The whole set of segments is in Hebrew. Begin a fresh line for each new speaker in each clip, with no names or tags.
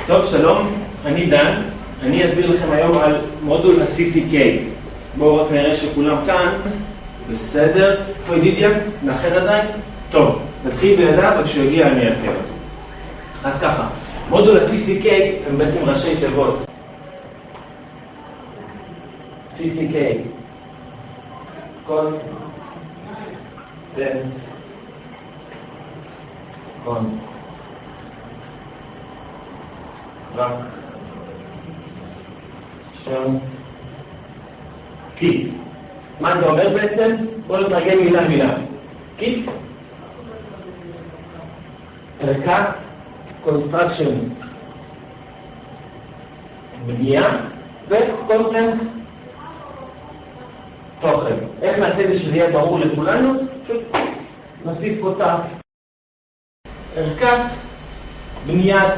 טוב, שלום, אני דן. אני אסביר לכם היום על מודול ה-CCK. בואו רק נראה שכולם כאן. בסדר. איפה ידידיה? מאחר עדיין? טוב, נתחיל בידיו, וכשהוא יגיע אני אעדכן אותו. אז ככה, מודול ה-CCK הם בעצם ראשי תיבות.
CCK קונט רק שם קיט. מה זה אומר בעצם? בואו נתרגם מילה מילה. קיט, ערכה, קונסטרקשן, בנייה, וקונטנט, תוכן. איך נעשה את זה שזה יהיה ברור לכולנו? פשוט נוסיף פה תא.
ערכת בניית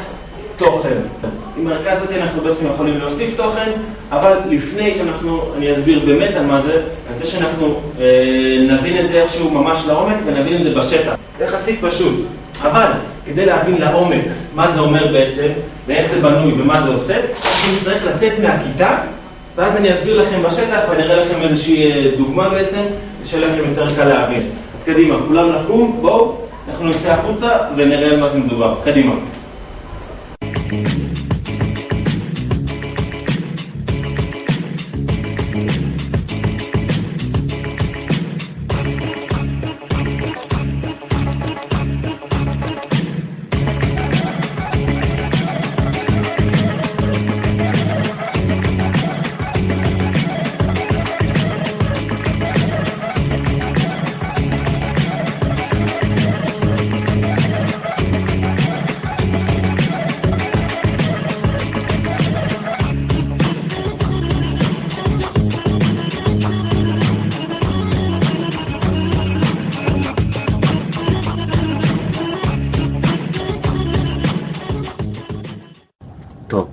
תוכן. עם הערכה הזאת אנחנו בעצם יכולים להוסיף תוכן, אבל לפני אני אסביר באמת על מה זה, אני רוצה שאנחנו נבין את זה איכשהו ממש לעומק ונבין את זה בשטח. זה יחסית פשוט. אבל כדי להבין לעומק מה זה אומר בעצם, ואיך זה בנוי ומה זה עושה, אני צריך לצאת מהכיתה, ואז אני אסביר לכם בשטח ונראה לכם איזושהי דוגמה בעצם, שיהיה לכם יותר קל להבין. אז קדימה, כולם לקום, בואו, אנחנו נצא החוצה ונראה על מה זה מדובר. קדימה.
טוב,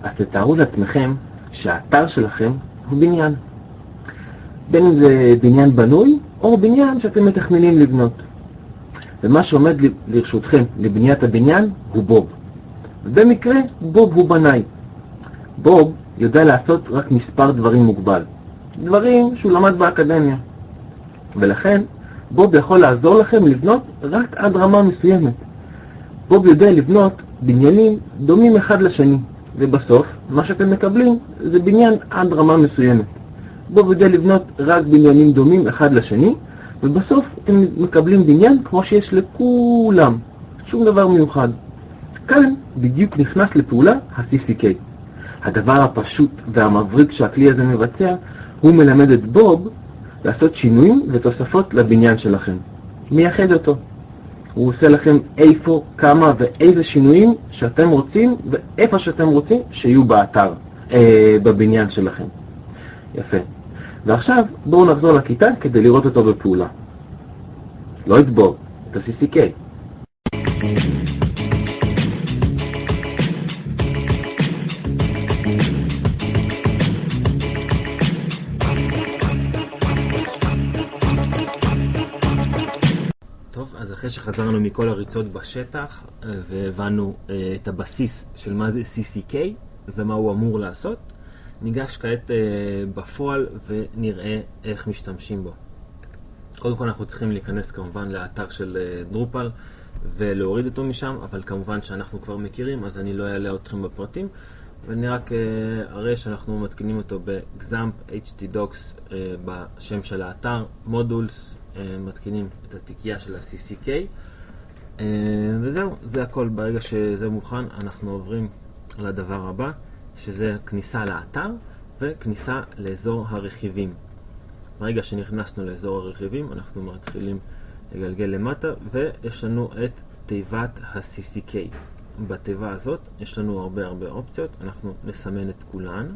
אז תתארו לעצמכם שהאתר שלכם הוא בניין. בין אם זה בניין בנוי או בניין שאתם מתכננים לבנות. ומה שעומד לרשותכם לבניית הבניין הוא בוב. ובמקרה בוב הוא בנאי. בוב יודע לעשות רק מספר דברים מוגבל. דברים שהוא למד באקדמיה. ולכן בוב יכול לעזור לכם לבנות רק עד רמה מסוימת. בוב יודע לבנות בניינים דומים אחד לשני, ובסוף מה שאתם מקבלים זה בניין עד רמה מסוימת. בוב יודע לבנות רק בניינים דומים אחד לשני, ובסוף אתם מקבלים בניין כמו שיש לכולם, שום דבר מיוחד. כאן בדיוק נכנס לפעולה ה-CCK. הדבר הפשוט והמבריק שהכלי הזה מבצע, הוא מלמד את בוב לעשות שינויים ותוספות לבניין שלכם. מייחד אותו. הוא עושה לכם איפה, כמה ואיזה שינויים שאתם רוצים ואיפה שאתם רוצים שיהיו באתר, בבניין שלכם. יפה. ועכשיו בואו נחזור לכיתה כדי לראות אותו בפעולה. לא את בוב, את ה-CCK.
טוב, אז אחרי שחזרנו מכל הריצות בשטח והבנו את הבסיס של מה זה CCK ומה הוא אמור לעשות, ניגש כעת בפועל ונראה איך משתמשים בו. קודם כל אנחנו צריכים להיכנס כמובן לאתר של דרופל ולהוריד אותו משם, אבל כמובן שאנחנו כבר מכירים, אז אני לא אעלה אתכם בפרטים, ואני רק אראה שאנחנו מתקינים אותו ב-XAMPP htdocs בשם של האתר, modules, מתקינים את התיקייה של ה-CCK, וזהו, זה הכל. ברגע שזה מוכן אנחנו עוברים לדבר הבא, שזה כניסה לאתר וכניסה לאזור הרכיבים. ברגע שנכנסנו לאזור הרכיבים אנחנו מתחילים לגלגל למטה, ויש לנו את תיבת ה-CCK. בתיבה הזאת יש לנו הרבה אופציות, אנחנו נסמן את כולן.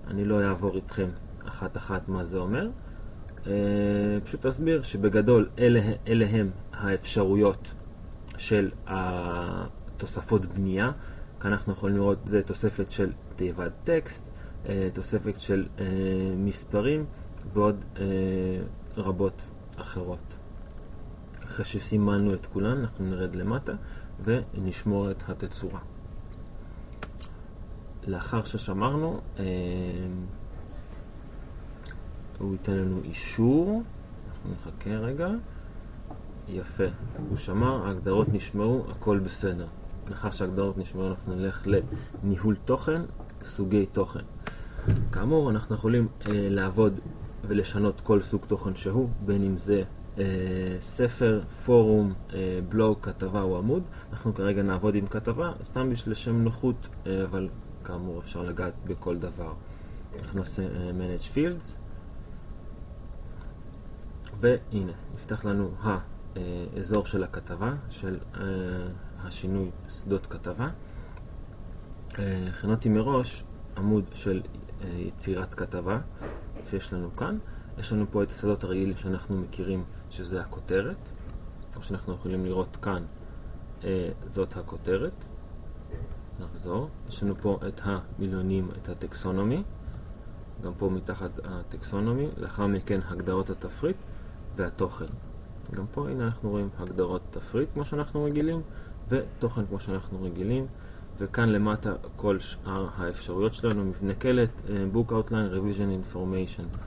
אני לא אעבור איתכם אחת מה זה אומר, פשוט אסביר שבגדול אלה הם האפשרויות של התוספות בנייה. כאן אנחנו יכולים לראות, זה תוספת של תיבת טקסט, תוספת של מספרים ועוד רבות אחרות. אחרי שסימנו את כולן אנחנו נרד למטה ונשמור את התצורה. לאחר ששמרנו, הוא ייתן לנו אישור. אנחנו נחכה רגע. יפה, הוא שמר, ההגדרות נשמרו, הכל בסדר. לאחר שההגדרות נשמרו אנחנו נלך לניהול תוכן, סוגי תוכן. כאמור, אנחנו יכולים לעבוד ולשנות כל סוג תוכן שהוא, בין אם זה ספר, פורום, בלוג, כתבה או עמוד. אנחנו כרגע נעבוד עם כתבה, סתם לשם נוחות, אבל כאמור אפשר לגעת בכל דבר. אנחנו נעשה Manage Fields, והנה, נפתח לנו האזור של הכתבה, של השינוי שדות כתבה. הכנתי מראש עמוד של יצירת כתבה שיש לנו כאן. יש לנו פה את השדות הרגילים שאנחנו מכירים, שזה הכותרת. כמו שאנחנו יכולים לראות כאן, זאת הכותרת. נחזור. יש לנו פה את המילונים, את הטקסונומי. גם פה מתחת הטקסונומי. לאחר מכן הגדרות התפריט והתוכן. גם פה, הנה אנחנו רואים הגדרות תפריט כמו שאנחנו רגילים, ותוכן כמו שאנחנו רגילים. וכאן למטה כל שאר האפשרויות שלנו, מבנה קלט, Book Outline, Revision Information.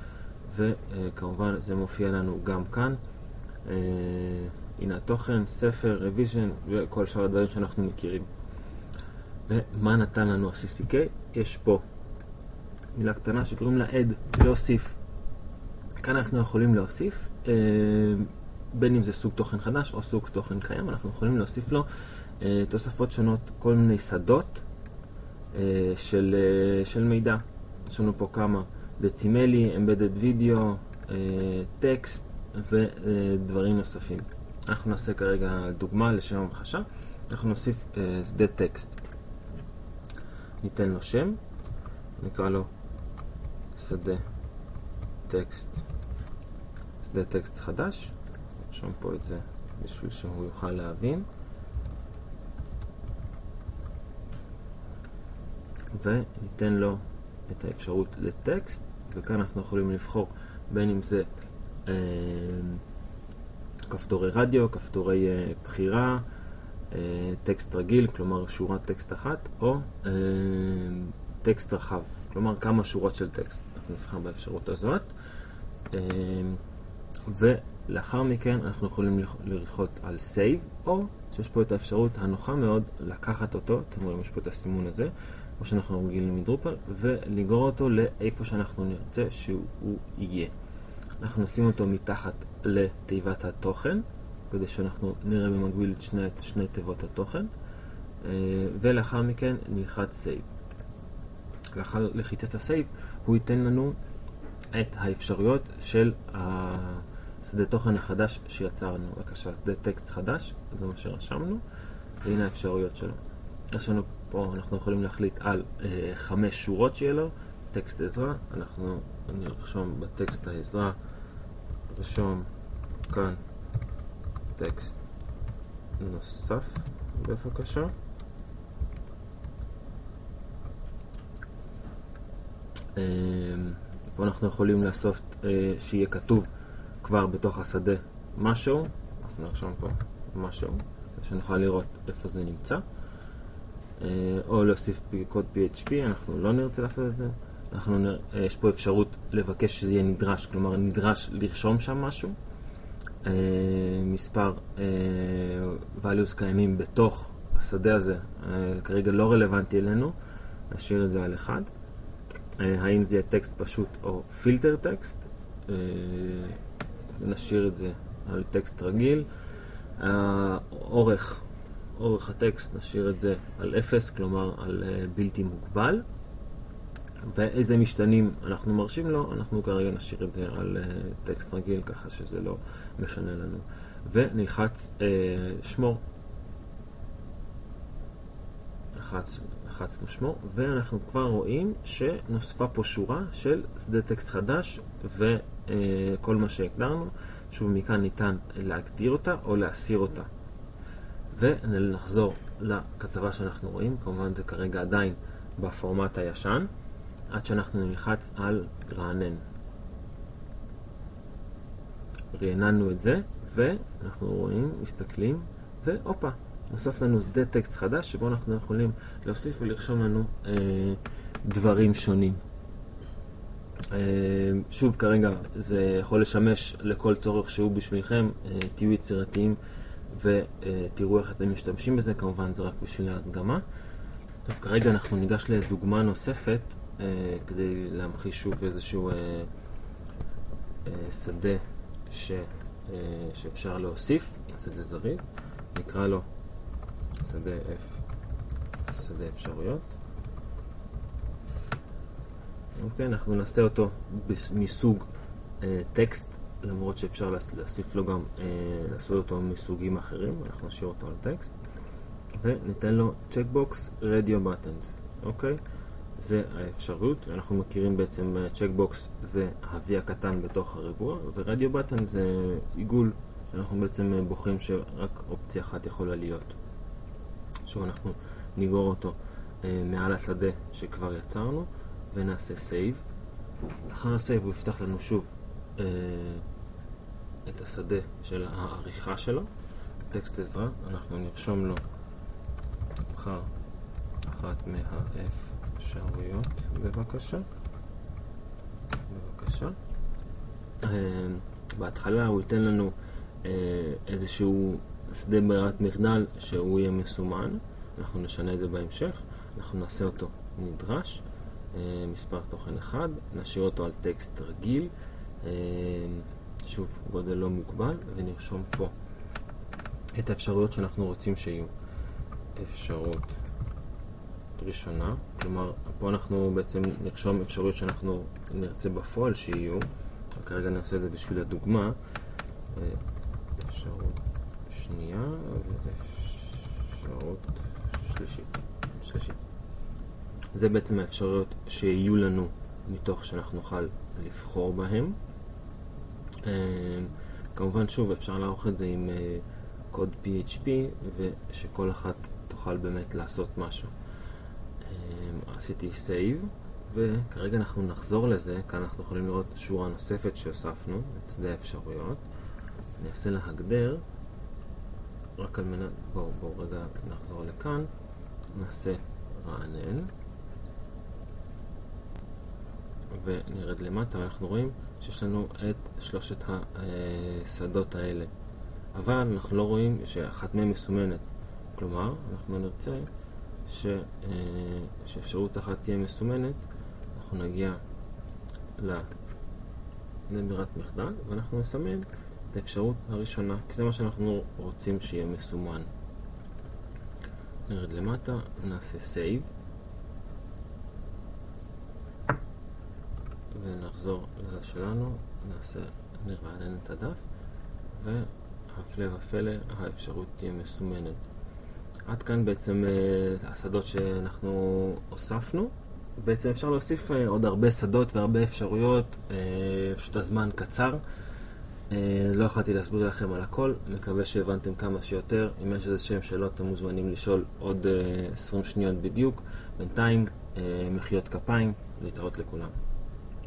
וכמובן זה מופיע לנו גם כאן. הנה התוכן, ספר, Revision וכל שאר הדברים שאנחנו מכירים. ומה נתן לנו ה-CCK? יש פה מילה קטנה שקוראים לה add, להוסיף. כאן אנחנו יכולים להוסיף, בין אם זה סוג תוכן חדש או סוג תוכן קיים, אנחנו יכולים להוסיף לו תוספות שונות, כל מיני שדות של מידע. יש לנו פה כמה דצימלי, embedded video, טקסט ודברים נוספים. אנחנו נעשה כרגע דוגמה לשם המחשה. אנחנו נוסיף שדה טקסט. ניתן לו שם, נקרא לו שדה טקסט חדש. נרשום פה את זה בשביל שהוא יוכל להבין. וניתן לו את האפשרות לטקסט, וכאן אנחנו יכולים לבחור בין אם זה כפתורי רדיו, כפתורי בחירה, טקסט רגיל, כלומר שורת טקסט אחת, או טקסט רחב, כלומר כמה שורות של טקסט. אנחנו נבחר באפשרות הזאת, ולאחר מכן אנחנו יכולים ללחוץ על Save, או שיש פה את האפשרות הנוחה מאוד לקחת אותו, אתם רואים יש פה את הסימון הזה, כמו שאנחנו רגילים מדרופל, ולגרור אותו לאיפה שאנחנו נרצה שהוא יהיה. אנחנו נשים אותו מתחת לתיבת התוכן, כדי שאנחנו נראה במקביל את שני תיבות התוכן, ולאחר מכן נלחץ Save. לאחר לחיצת ה-Save הוא ייתן לנו את האפשרויות של השדה תוכן החדש שיצרנו. בבקשה, שדה טקסט חדש, זה מה שרשמנו, והנה האפשרויות שלו. יש לנו פה, אנחנו יכולים להחליט על 5 שורות שיהיה לו, טקסט עזרה. אנחנו נרשום בטקסט העזרה, נרשום כאן טקסט נוסף, בבקשה. פה אנחנו יכולים לעשות שיהיה כתוב כבר בתוך השדה משהו. אנחנו נרשום פה משהו, שנוכל לראות איפה זה נמצא. או להוסיף קוד PHP, אנחנו לא נרצה לעשות את זה. יש פה אפשרות לבקש שזה יהיה נדרש, כלומר נדרש לרשום שם משהו. מספר values קיימים בתוך השדה הזה, כרגע לא רלוונטי אלינו, נשאיר את זה על 1. האם זה יהיה טקסט פשוט או פילטר טקסט, נשאיר את זה על טקסט רגיל. אורך הטקסט נשאיר את זה על 0, כלומר על בלתי מוגבל. ואיזה משתנים אנחנו מרשים לו, אנחנו כרגע נשאיר את זה על טקסט רגיל, ככה שזה לא משנה לנו. ונלחץ שמור. לחצנו שמור, ואנחנו כבר רואים שנוספה פה שורה של שדה טקסט חדש, וכל מה שהגדרנו, שוב מכאן ניתן להגדיר אותה או להסיר אותה. ונחזור לכתבה שאנחנו רואים, כמובן זה כרגע עדיין בפורמט הישן, עד שאנחנו נלחץ על רענן. רעננו את זה, ואנחנו רואים, מסתכלים, ואופה, נוסף לנו שדה טקסט חדש, שבו אנחנו יכולים להוסיף ולרשום לנו דברים שונים. שוב, כרגע זה יכול לשמש לכל צורך שהוא בשבילכם, תהיו יצירתיים ותראו איך אתם משתמשים בזה, כמובן זה רק בשביל ההדגמה. טוב, כרגע אנחנו ניגש לדוגמה נוספת, כדי להמחיש שוב איזשהו שדה שאפשר להוסיף, שדה זריז, נקרא לו שדה שדה אפשרויות. אוקיי, אנחנו נעשה אותו מסוג טקסט, למרות שאפשר להוסיף לו גם, לעשות אותו מסוגים אחרים, אנחנו נשאיר אותו על טקסט, וניתן לו checkbox radio buttons, אוקיי? זה האפשרות, אנחנו מכירים בעצם checkbox זה ה-V הקטן בתוך הריבוע, ו-radio button זה עיגול, אנחנו בעצם בוחרים שרק אופציה אחת יכולה להיות. שוב אנחנו ניגור אותו מעל השדה שכבר יצרנו, ונעשה save. לאחר הסייב הוא יפתח לנו שוב את השדה של העריכה שלו, טקסט עזרה, אנחנו נרשום לו בחר אחת מהאפשרויות, בבקשה. בהתחלה הוא ייתן לנו איזשהו שדה ברירת מחדל שהוא יהיה מסומן, אנחנו נשנה את זה בהמשך, אנחנו נעשה אותו נדרש, מספר תוכן אחד, נשאיר אותו על טקסט רגיל, שוב גודל לא מוגבל, ונרשום פה את האפשרויות שאנחנו רוצים שיהיו. אפשרות ראשונה, כלומר פה אנחנו בעצם נרשום אפשרויות שאנחנו נרצה בפועל שיהיו, כרגע נעשה את זה בשביל הדוגמה. אפשרות שנייה ואפשרות שלישית. זה בעצם האפשרויות שיהיו לנו מתוך שאנחנו נוכל לבחור בהם. כמובן שוב אפשר לערוך את זה עם קוד PHP ושכל אחת תוכל באמת לעשות משהו. עשיתי save וכרגע אנחנו נחזור לזה. כאן אנחנו יכולים לראות שורה נוספת שהוספנו את שדה האפשרויות. אני אעשה לה הגדר רק על מנת, בואו רגע נחזור לכאן, נעשה רענן ונרד למטה, ואנחנו רואים שיש לנו את שלושת השדות האלה, אבל אנחנו לא רואים שאחת מהן מסומנת. כלומר אנחנו נרצה שאפשרות אחת תהיה מסומנת, אנחנו נגיע לברירת מחדל ואנחנו נסמן את האפשרות הראשונה, כי זה מה שאנחנו רוצים שיהיה מסומן. נרד למטה, נעשה save ונחזור לזה שלנו, נרענן את הדף והפלא ופלא האפשרות תהיה מסומנת. עד כאן בעצם השדות שאנחנו הוספנו. בעצם אפשר להוסיף עוד הרבה שדות והרבה אפשרויות, פשוט הזמן קצר. לא יכולתי להסביר לכם על הכל, מקווה שהבנתם כמה שיותר. אם יש איזה שם שאלות אתם מוזמנים לשאול עוד 20 שניות בדיוק. בינתיים מחיאות כפיים, להתראות לכולם.